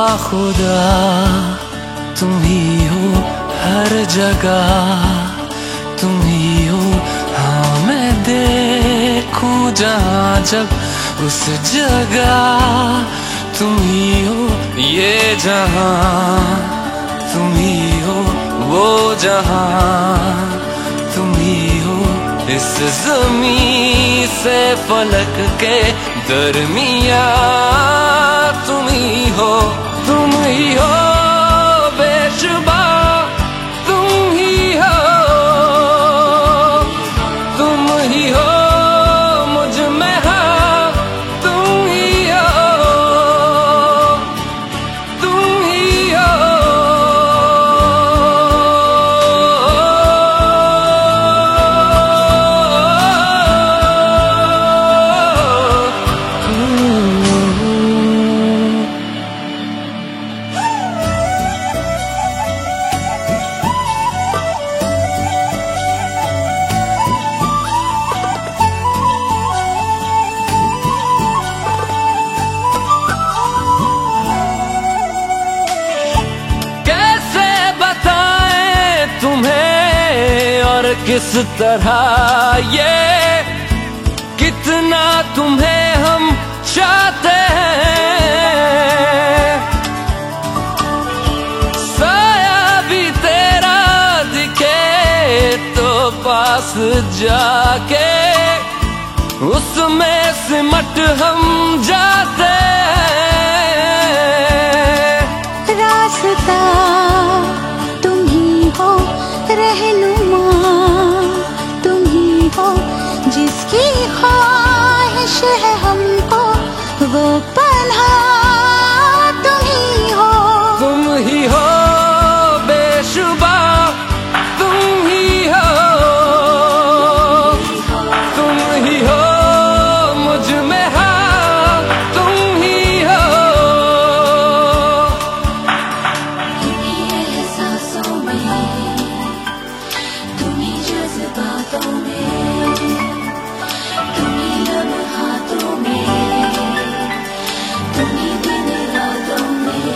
बाखुदा तुम ही हो हर जगह, तुम ही हो। हाँ मैं देखूं जहाँ जब उस जगह तुम ही हो। ये जहाँ तुम ही हो, वो जहाँ तुम ही हो। इस ज़मीं से फलक के दरमिया तुम ही हो, तुम ही हो बेशुबा, तुम ही हो, तुम ही हो मुझ में, हाँ तुम ही हो, तुम ही हो। किस तरह ये कितना तुम्हें हम चाहते हैं, साया भी तेरा दिखे तो पास जाके उसमें सिमट हम जाते हैं। रास्ता तुम ही हो, रहनुमा तुम ही हो, जिसकी ख्वाहिश है हमको वो पनाह तुम ही हो। तुम ही हो बेशुबा, तुम ही हो, तुम ही हो मुझ में, हाँ तुम ही हो। एहसासों में, तुम्हीं जज्बातों में, तुम्हीं लम्हातों में, तुम्हीं दिन रातों में।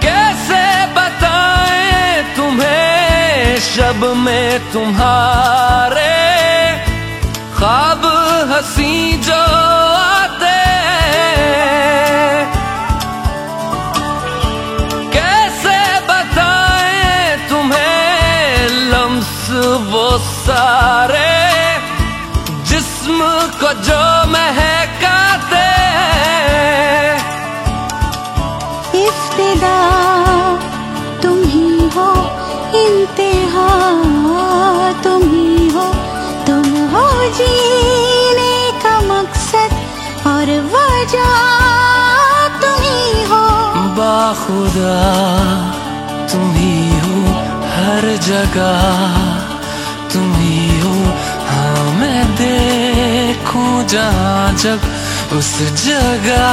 कैसे बताएं तुम्हें शब में तुम्हारे ख्वाब हंसी जो आते हैं। कैसे बताएं तुम्हें लम्स वो सारे जिस्म को जो महकाते हैं। इब्तिदा तुम ही हो, इंतहा तुम ही हो, तुम हो जीने का मकसद और वजह तुम ही हो। बाखुदा तुम ही हो हर जगह, तुम ही हो। हाँ मैं देखूं जहाँ जब उस जगह